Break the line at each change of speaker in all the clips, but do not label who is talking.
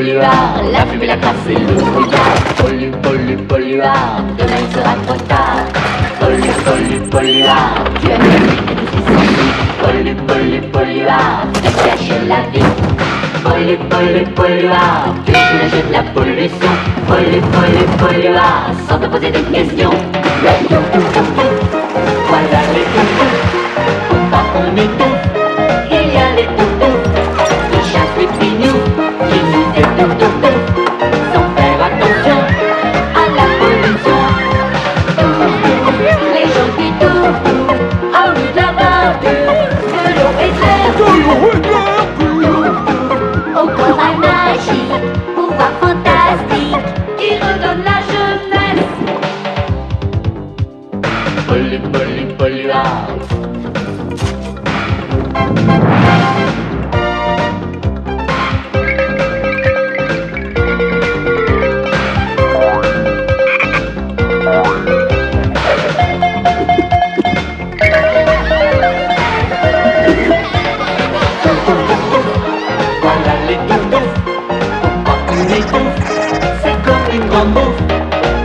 polluard, la fumée, la crasse et le brouillard. Polluard, demain il sera trop tard. Polluard, tu as mis et tout ce qui s'ensuit. Polluard, fais cacher la vie. Polluard, tu achètes la pollution. Polluard, sans te poser de questions. Voilà les toutous, faut pas qu'on étouffe. Il y a les toutous qui chassent les pignous, qui nous étouffent, sans faire attention à la pollution. Les gens qui touffent, à bout de la verdure, de l'eau et de l'air. Au corps à magie, pouvoir fantastique, qui redonne la jeunesse. Polluard. Voilà les toutous, faut pas qu'on étouffe. C'est comme une grande bouffe,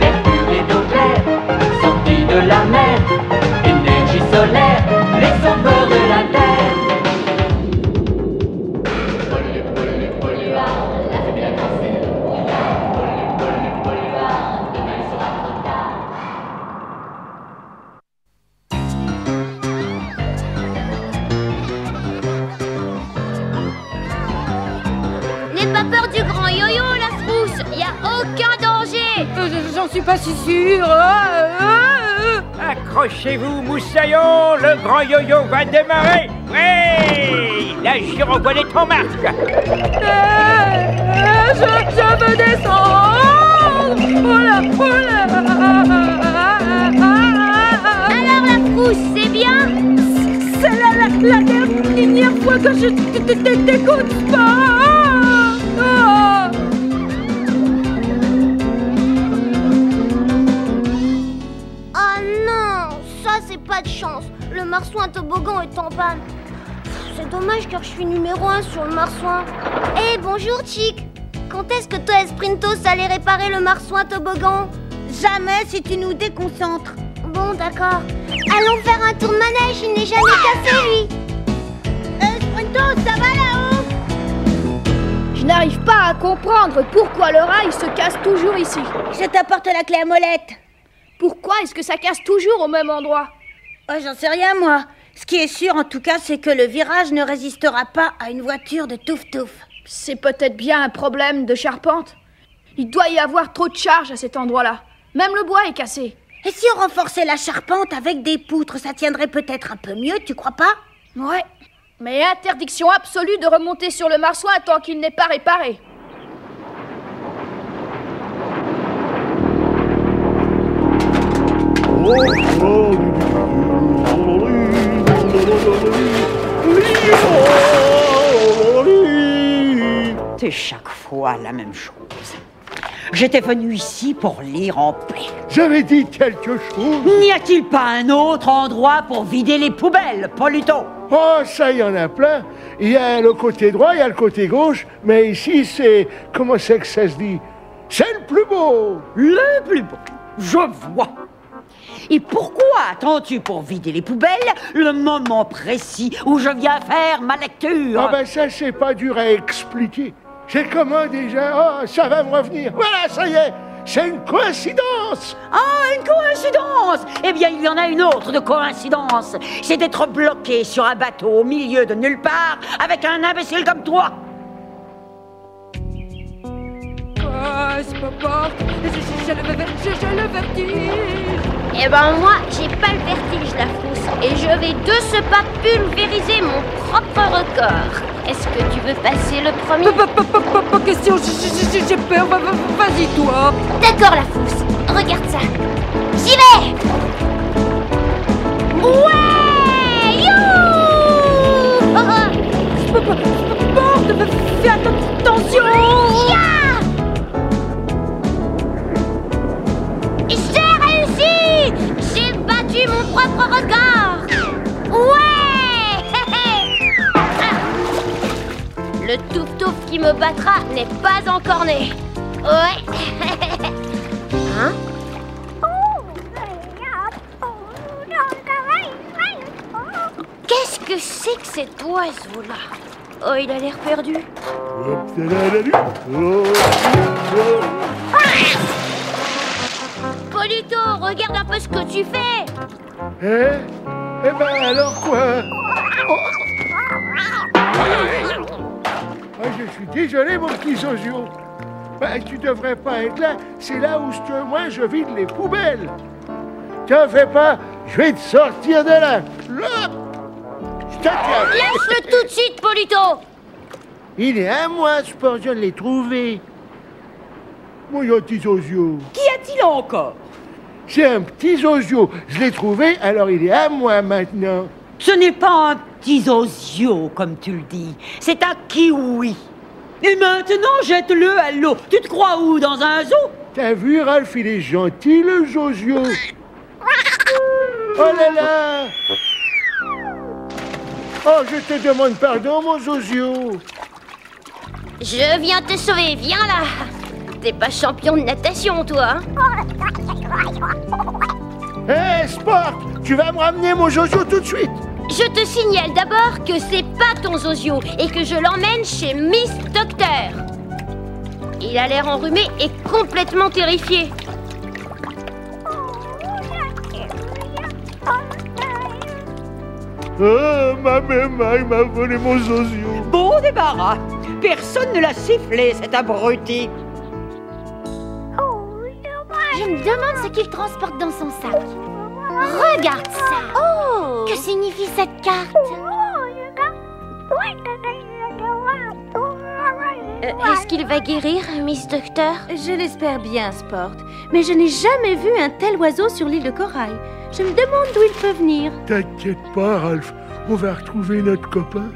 mercure et d'eau claire, sortie de la mer, énergie solaire, les sauveurs de la terre. Polluard, la fumée, la crasse et le brouillard. Polluard, demain il sera trop tard.
N'aie pas peur du grand yo-yo, la frousse. Y a aucun danger.
J'en suis pas si sûre.
Accrochez-vous, moussaillons, le grand yo-yo va démarrer. Oui, la gyrophone est en marche.
Je veux descendre. Oh là.
Alors la frousse, c'est bien?
C'est la dernière fois que je t'écoute pas.
Oh non, ça c'est pas de chance. Le marsouin toboggan est en panne. C'est dommage car je suis numéro 1 sur le marsouin. Eh bonjour Chick. Quand est-ce que toi et Sprintos allez réparer le marsouin toboggan?
Jamais si tu nous déconcentres.
Bon d'accord. Allons faire un tour de manège, il n'est jamais cassé lui.
Sprintos, ça va là-haut?
Je n'arrive pas à comprendre pourquoi le rail se casse toujours ici.
Je t'apporte la clé à molette.
Pourquoi est-ce que ça casse toujours au même endroit?
Oh, j'en sais rien, moi. Ce qui est sûr, en tout cas, c'est que le virage ne résistera pas à une voiture de touf-touf.
C'est peut-être bien un problème de charpente. Il doit y avoir trop de charge à cet endroit-là. Même le bois est cassé.
Et si on renforçait la charpente avec des poutres, ça tiendrait peut-être un peu mieux, tu crois pas?
Ouais. Mais interdiction absolue de remonter sur le marsouin tant qu'il n'est pas réparé.
C'est chaque fois la même chose. J'étais venu ici pour lire en paix.
J'avais dit quelque chose.
N'y a-t-il pas un autre endroit pour vider les poubelles, Polluto?
Oh, ça, il y en a plein. Il y a le côté droit, il y a le côté gauche. Mais ici, c'est... Comment c'est que ça se dit? C'est le plus beau.
Le plus beau. Je vois. Et pourquoi attends-tu pour vider les poubelles le moment précis où je viens faire ma lecture?
Ah ben ça, c'est pas dur à expliquer. C'est comment déjà? Oh, ça va me revenir. Voilà, ça y est. C'est une coïncidence.
Ah, une coïncidence! Eh bien, il y en a une autre de coïncidence. C'est d'être bloqué sur un bateau au milieu de nulle part avec un imbécile comme toi.
C'est pas fort. J'ai le vertige.
Eh ben moi, j'ai pas le vertige la frousse. Et je vais de ce pas pulvériser mon propre record. Est-ce que tu veux passer le premier?
Pas question, j'ai peur. Vas-y toi.
D'accord la frousse, regarde ça. J'y vais. Ouais. You.
Porte, fais attention.
J'ai réussi. J'ai battu mon propre record. Ouais. Le touf-touf qui me Cléopâtra n'est pas encore née. Ouais. Hein? Qu'est-ce que c'est que cet oiseau-là? Oh, il a l'air perdu. Polito, regarde un peu ce que tu fais.
Eh ben alors quoi? Ah, je suis désolé, mon petit Zozio. Ben, tu devrais pas être là. C'est là où moi je vide les poubelles. T'en fais pas, je vais te sortir de là. Là, je te tiens.
Lâche-le tout de suite, Polito.
Il est à moi, ce port, je l'ai trouvé. Mon petit Zozio.
Qu'y a-t-il encore?
C'est un petit Zozio. Je l'ai trouvé, alors il est à moi maintenant.
Ce n'est pas un petit Zozio, comme tu le dis. C'est un kiwi. Et maintenant, jette-le à l'eau. Tu te crois où, dans un zoo?
T'as vu, Ralph, il est gentil, le Zozio. Oh là là! Oh, je te demande pardon, mon Zozio.
Je viens te sauver, viens là. T'es pas champion de natation, toi, hein?
Hé, Sport, tu vas me ramener mon Zozio tout de suite.
Je te signale d'abord que c'est pas ton Zozio et que je l'emmène chez Miss Docteur. Il a l'air enrhumé et complètement terrifié.
Oh, ma maman, il m'a volé mon Zozio.
Bon débarras. Personne ne l'a sifflé, cet abruti.
Je me demande ce qu'il transporte dans son sac. Regarde ça. Oh! Que signifie cette carte? Est-ce qu'il va guérir, Miss Docteur?
Je l'espère bien, Sport. Mais je n'ai jamais vu un tel oiseau sur l'île de Corail. Je me demande d'où il peut venir.
T'inquiète pas, Ralph, on va retrouver notre copain.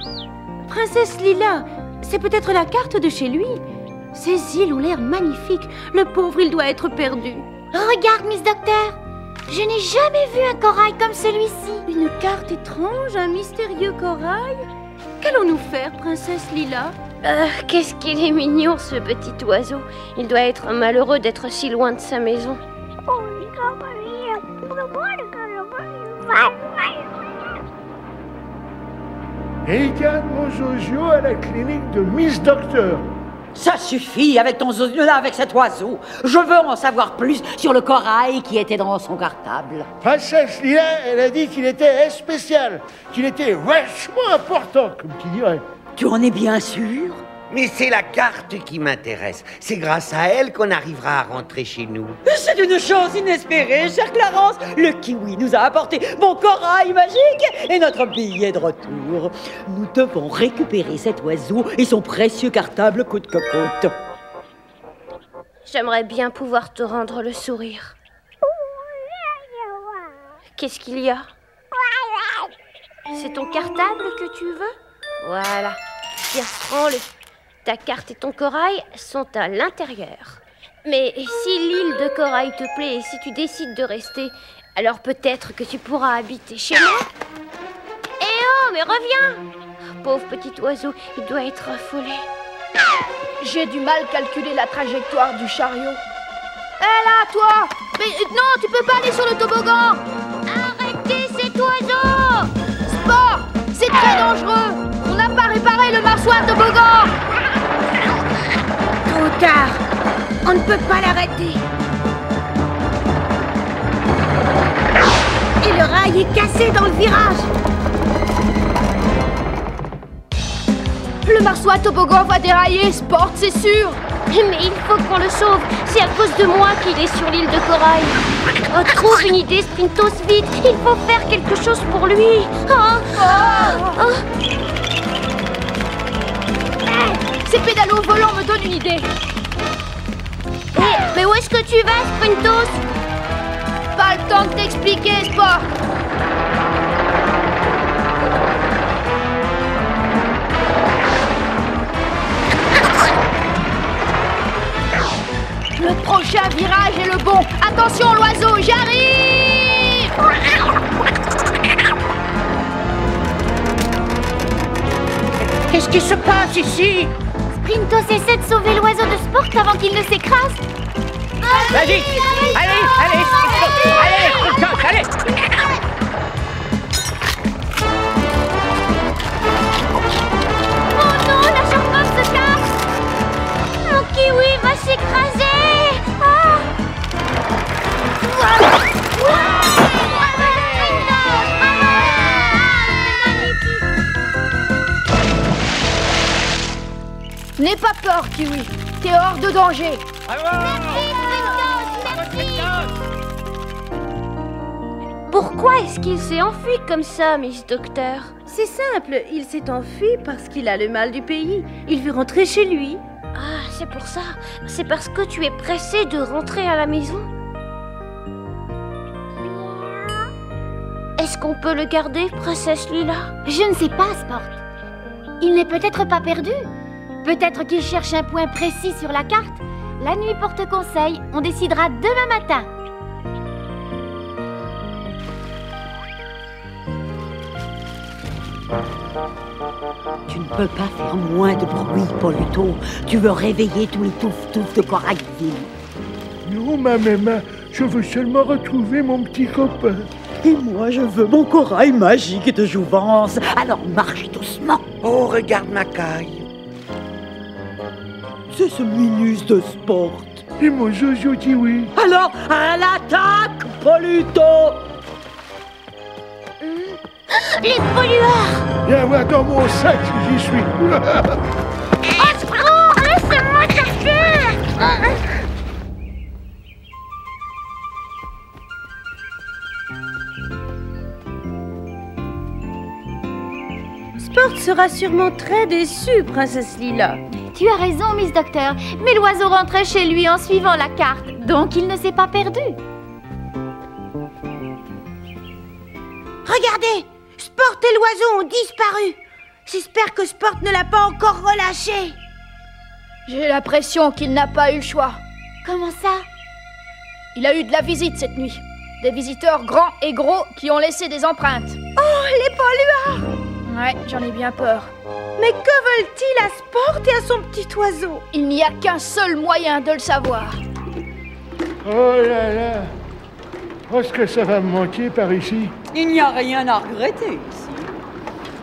Princesse Lila, c'est peut-être la carte de chez lui. Ces îles ont l'air magnifiques. Le pauvre, il doit être perdu.
Regarde, Miss Docteur. Je n'ai jamais vu un corail comme celui-ci.
Une carte étrange, un mystérieux corail. Qu'allons-nous faire, Princesse Lila?
Qu'est-ce qu'il est mignon, ce petit oiseau. Il doit être malheureux d'être si loin de sa maison.
Et garde mon Zozio à la clinique de Miss Docteur.
Ça suffit avec ton Zozio là, avec cet oiseau. Je veux en savoir plus sur le corail qui était dans son cartable.
Princesse Lila, elle a dit qu'il était spécial, qu'il était vachement important, comme tu dirais.
Tu en es bien sûr?
Mais c'est la carte qui m'intéresse. C'est grâce à elle qu'on arrivera à rentrer chez nous.
C'est une chance inespérée, chère Clarence. Le kiwi nous a apporté mon corail magique et notre billet de retour. Nous devons récupérer cet oiseau et son précieux cartable coûte que coûte.
J'aimerais bien pouvoir te rendre le sourire. Qu'est-ce qu'il y a? C'est ton cartable que tu veux? Voilà. Tiens, prends-le. Ta carte et ton corail sont à l'intérieur. Mais si l'île de Corail te plaît et si tu décides de rester, alors peut-être que tu pourras habiter chez moi. Eh oh, mais reviens! Pauvre petit oiseau, il doit être affolé.
J'ai du mal calculer la trajectoire du chariot. Hé là, toi! Mais non, tu peux pas aller sur le toboggan!
Arrêtez cet oiseau!
Sport! C'est très dangereux! On n'a pas réparé le marsouin toboggan!
Trop tard. On ne peut pas l'arrêter. Et le rail est cassé dans le virage.
Le marsouin toboggan va dérailler, Sport, c'est sûr!
Mais il faut qu'on le sauve. C'est à cause de moi qu'il est sur l'île de Corail. Oh, trouve une idée, Sprintos, vite. Il faut faire quelque chose pour lui.
Ces pédalos volants me donnent une idée.
Mais où est-ce que tu vas, Sprintos?
Pas le temps de t'expliquer, Sport. Le prochain virage est le bon. Attention, l'oiseau, j'arrive!
Qu'est-ce qui se passe ici?
Rintos essaie de sauver l'oiseau de Sport avant qu'il ne s'écrase.
Vas-y. Allez, Rintos, allez.
Oh non, la charpente se casse. Mon kiwi va s'écraser. Ah.
N'aie pas peur, Kiwi. T'es hors de danger.
Pourquoi est-ce qu'il s'est enfui comme ça, Miss Docteur?
C'est simple, il s'est enfui parce qu'il a le mal du pays. Il veut rentrer chez lui.
Ah, c'est pour ça. C'est parce que tu es pressée de rentrer à la maison? Est-ce qu'on peut le garder, princesse Lila?
Je ne sais pas, Sport. Il n'est peut-être pas perdu. Peut-être qu'il cherche un point précis sur la carte. La nuit porte conseil. On décidera demain matin.
Tu ne peux pas faire moins de bruit, Poluto. Tu veux réveiller tous les touf-touf de Corail-Ville.
Non, ma maman, je veux seulement retrouver mon petit copain.
Et moi, je veux mon corail magique de jouvence. Alors marche doucement.
Oh, regarde ma caille.
C'est ce minus de Sport.
Et mon Jojo Kiwi.
Alors, à l'attaque, Poluto!
Les pollueurs!
Viens voir dans mon sac si j'y suis.
Au secours! Laissez-moi sortir!
Sport sera sûrement très déçu, princesse Lila.
Tu as raison, Miss Docteur. Mais l'oiseau rentrait chez lui en suivant la carte. Donc il ne s'est pas perdu.
Regardez! Sport et l'oiseau ont disparu. J'espère que Sport ne l'a pas encore relâché.
J'ai l'impression qu'il n'a pas eu le choix.
Comment ça?
Il a eu de la visite cette nuit. Des visiteurs grands et gros qui ont laissé des empreintes.
Oh, les pollueurs!
Ouais, j'en ai bien peur.
Mais que veulent-ils à Sport et à son petit oiseau?
Il n'y a qu'un seul moyen de le savoir.
Oh là là. Oh, est-ce que ça va me manquer par ici?
Il n'y a rien à regretter ici.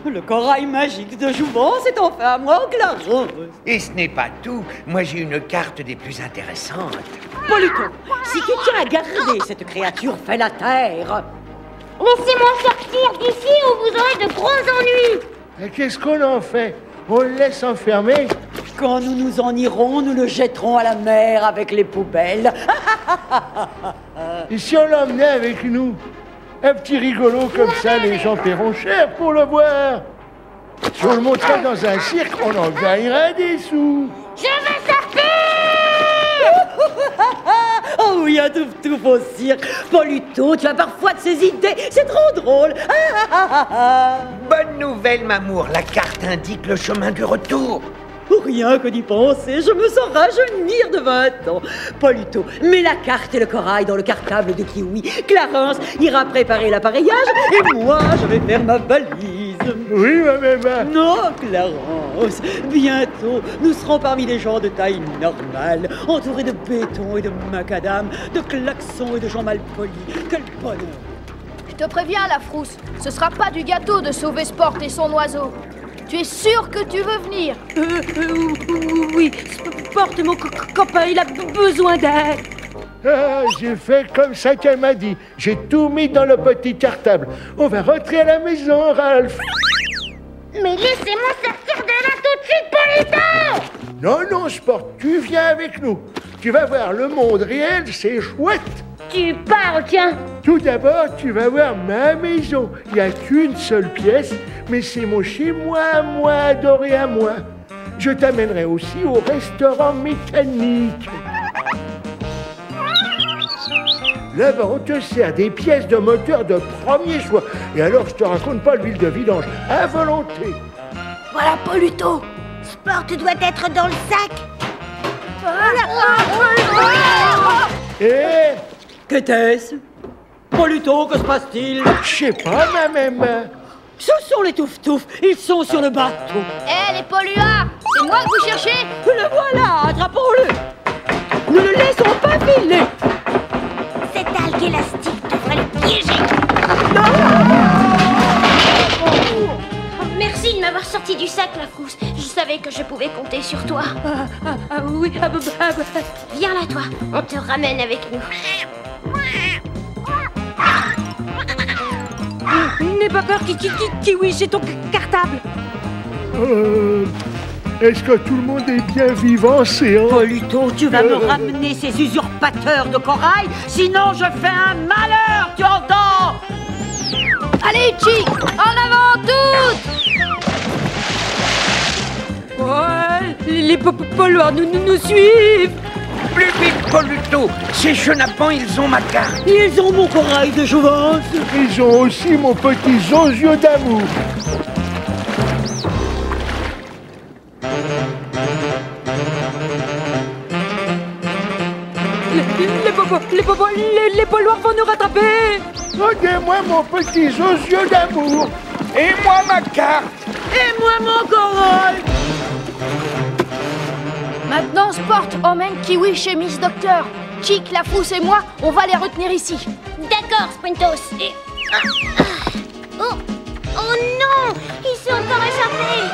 Le corail magique de jouvence est enfin à moi, Clarence.
Et ce n'est pas tout. Moi, j'ai une carte des plus intéressantes.
Poluto, si tu tiens à garder cette créature, fais la terre.
Laissez-moi sortir d'ici ou vous aurez de gros ennuis!
Et qu'est-ce qu'on en fait? On le laisse enfermer?
Quand nous nous en irons, nous le jetterons à la mer avec les poubelles.
Et si on l'emmenait avec nous? Un petit rigolo comme ça, les gens paieront cher pour le voir. Si on le montrait dans un cirque, on en gagnerait des sous.
Je veux sortir!
Oh oui, un touf-touf au cirque. Poluto, tu as parfois de ces idées. C'est trop drôle.
Bonne nouvelle, Mamour. La carte indique le chemin du retour.
Rien que d'y penser, je me sens rajeunir de 20 ans. Poluto, mets la carte et le corail dans le cartable de Kiwi. Clarence ira préparer l'appareillage et moi, je vais faire ma valise.
Oui, ma maman.
Non, Clarence, bientôt, nous serons parmi des gens de taille normale, entourés de béton et de macadam, de klaxons et de gens mal polis. Quel bonheur!
Je te préviens, la frousse, ce sera pas du gâteau de sauver Sport et son oiseau. Tu es sûr que tu veux venir?
Oui, Sport, mon copain, il a besoin d'aide.
Ah, j'ai fait comme ça qu'elle m'a dit. J'ai tout mis dans le petit cartable. On va rentrer à la maison, Ralph.
Mais laissez-moi sortir de là tout de suite, Poluto!
Non, non, Sport, tu viens avec nous. Tu vas voir le monde réel, c'est chouette.
Tu parles, tiens!
Tout d'abord, tu vas voir ma maison. Il n'y a qu'une seule pièce, mais c'est mon chez-moi à moi, adoré à moi. Je t'amènerai aussi au restaurant mécanique. Là-bas, on te sert des pièces de moteur de premier choix. Et alors, je te raconte pas l'huile de vidange, à volonté.
Voilà Poluto. Sport doit être dans le sac.
Eh,
Qu'était-ce? Poluto, que se passe-t-il?
je sais pas, ma maman.
Ce sont les touf-touf, ils sont sur le bateau.
Hé, les pollueurs! C'est moi que vous cherchez?
Le voilà, attrapons-le. Ne le laissons pas filer.
Cette algue élastique devrait le piéger. Merci de m'avoir sorti du sac, la frousse. Je savais que je pouvais compter sur toi.
Oui,
Viens là, toi. On te ramène avec nous.
N'aie pas peur, Kiwi, j'ai ton cartable.
Est-ce que tout le monde est bien vivant, Céan?
Poluto, tu vas me ramener ces usurpateurs de corail, sinon je fais un malheur, tu entends?
Allez, Chick, en avant toutes!
Ouais, les pollueurs nous suivent.
Plus vite, Poluto. Ces chenapans, ils ont ma carte.
Ils ont mon corail de jouvence.
Ils ont aussi mon petit zonzio d'amour.
Les pollueurs vont nous rattraper.
Donnez-moi mon petit zonzio d'amour.
Et moi, ma carte.
Et moi mon corail.
Maintenant, Sport emmène Kiwi chez Miss Docteur. Chick, la frousse et moi, on va les retenir ici.
D'accord, Sprintos. Oh non, il s'est encore échappé.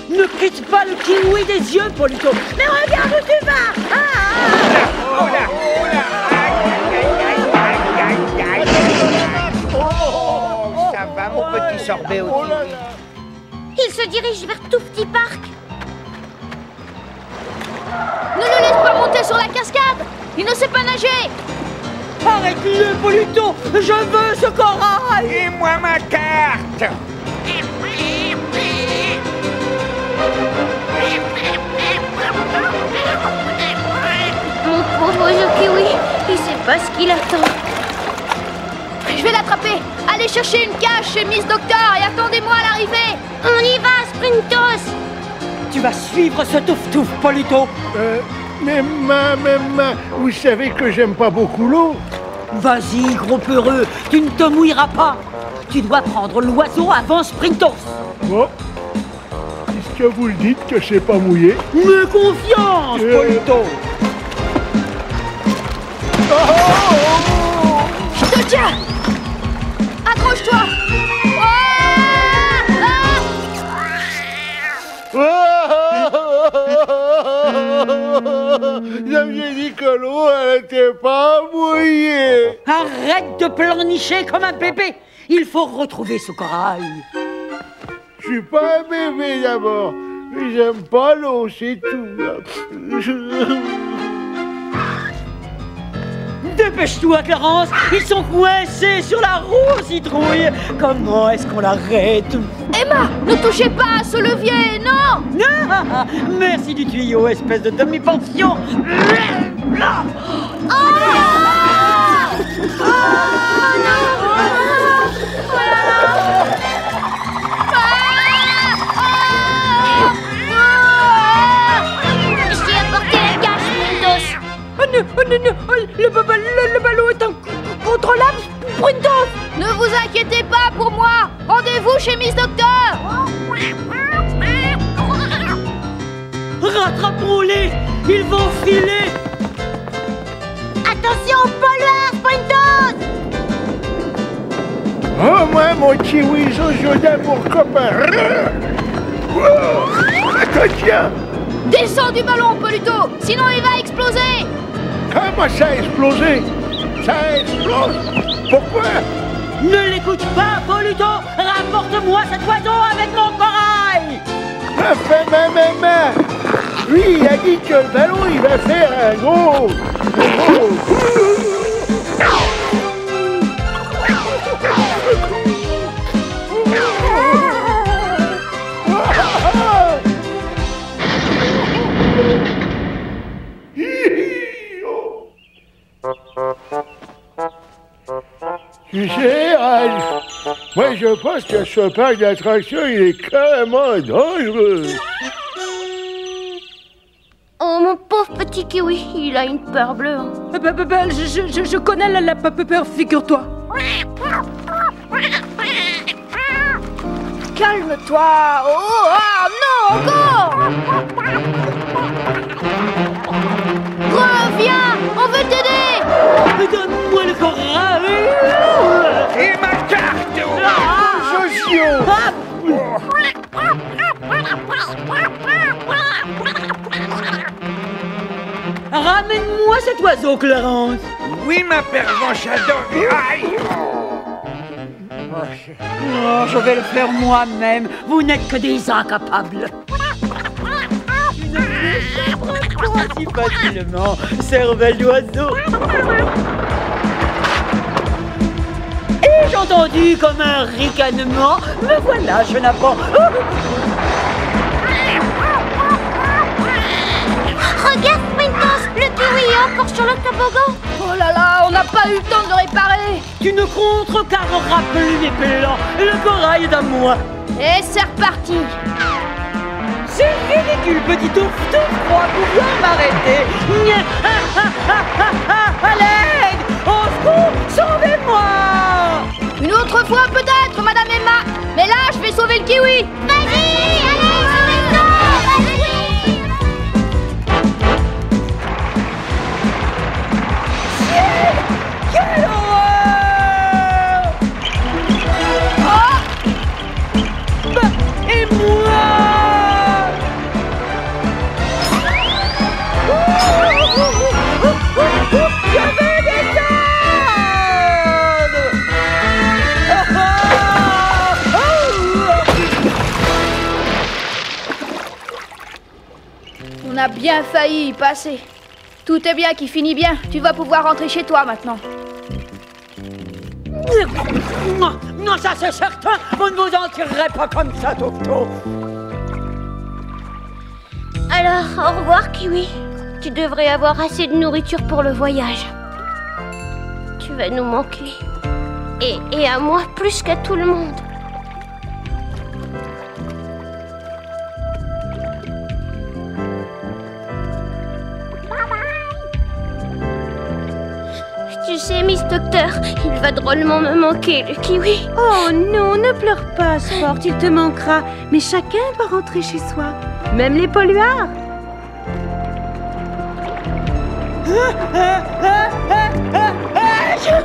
Ne quitte pas le kiwi des yeux, Poluto. Mais regarde où tu vas.
Oh là, oh là. Oh, ça va, mon petit sorbet au kiwi.
Il se dirige vers Tufty Park.
Ne le laisse pas monter sur la cascade. Il ne sait pas nager.
Arrête-le, Poluto. Je veux ce corail.
Et moi, ma carte.
Mon pauvre Kiwi, il sait pas ce qu'il attend.
Je vais l'attraper. Allez chercher une cage chez Miss Docteur et attendez-moi à l'arrivée.
On y va, Sprintos.
Tu vas suivre ce touf-touf, Poluto.
Mais vous savez que j'aime pas beaucoup l'eau.
Vas-y, gros peureux, tu ne te mouilleras pas. Tu dois prendre l'oiseau avant Sprintos.
Bon, puisque vous le dites que c'est pas mouillé.
Me confiance, Poluto.
Je te tiens. Accroche-toi.
J'avais dit que l'eau, elle était pas mouillée.
Arrête de pleurnicher comme un bébé. Il faut retrouver ce corail.
Je suis pas un bébé d'abord. J'aime pas l'eau, c'est tout.
Dépêche-toi, Clarence. Ils sont coincés sur la roue aux citrouilles. Comment est-ce qu'on l'arrête?
Emma, ne touchez pas à ce levier, non.
Merci du tuyau, espèce de demi-pension.
J'ai apporté la cage, Sprintos.
Le ballon est incontrôlable, Sprintos.
Ne vous inquiétez pas pour moi. Rendez-vous chez Miss Docteur.
Rattrapons-les. Ils vont filer.
Attention aux pollueurs, Sprintos.
Oh, moi, mon kiwi zonzio d'amour copain. Attends, tiens.
Descends du ballon, Poluto, sinon il va exploser.
Comment ça a explosé? Ça explose. Pourquoi?
Ne l'écoute pas, Poluto. Rapporte-moi cet oiseau avec mon corail.
Enfin, lui, il a dit que le ballon, il va faire un gros. Tu sais, Ralph, moi je pense que ce parc d'attractions, il est carrément dangereux.
Oh, mon pauvre petit Kiwi, il a une peur bleue.
Je connais la peur, figure-toi.
Calme-toi. Oh, non. encore! Reviens! On veut t'aider!
Donne-moi le corail!
Et ma carte!
Jojo!
Ramène-moi cet oiseau, Clarence!
Oui, ma pervenche adorée. Aïe!
Oh, je vais le faire moi-même. Vous n'êtes que des incapables. Tu ne m'échapperas pas si facilement, cervelle d'oiseau. Ai-je entendu comme un ricanement? Me voilà, chenapan.
Regarde, Mentos, le kiwi est encore sur le toboggan.
Oh là là, on n'a pas eu le temps de le réparer!
Tu ne contrecarreras plus mes plans. Le corail est à moi.
Et c'est reparti!
C'est ridicule, petit ouf-touf, crois pouvoir m'arrêter. Nya, ha, ha, ha, ha, ha, à l'aide! Au secours, sauvez-moi!
Une autre fois peut-être, Madame Emma! Mais là, je vais sauver le kiwi!
Vas-y, allez, Mentos, vas-y.
Quelle horreur!
Oh!
Bah, et moi? Je vais descendre!
On a bien failli y passer. Tout est bien qui finit bien. Tu vas pouvoir rentrer chez toi maintenant.
Non, ça c'est certain! Vous ne vous en tirerez pas comme ça, Toufto!
Alors, au revoir, Kiwi. Tu devrais avoir assez de nourriture pour le voyage. Tu vas nous manquer. Et à moi plus qu'à tout le monde. Tu sais, Miss Docteur, il va drôlement me manquer, le kiwi.
Oh non, ne pleure pas, Sport, il te manquera. Mais chacun va rentrer chez soi, même les polluards.
Je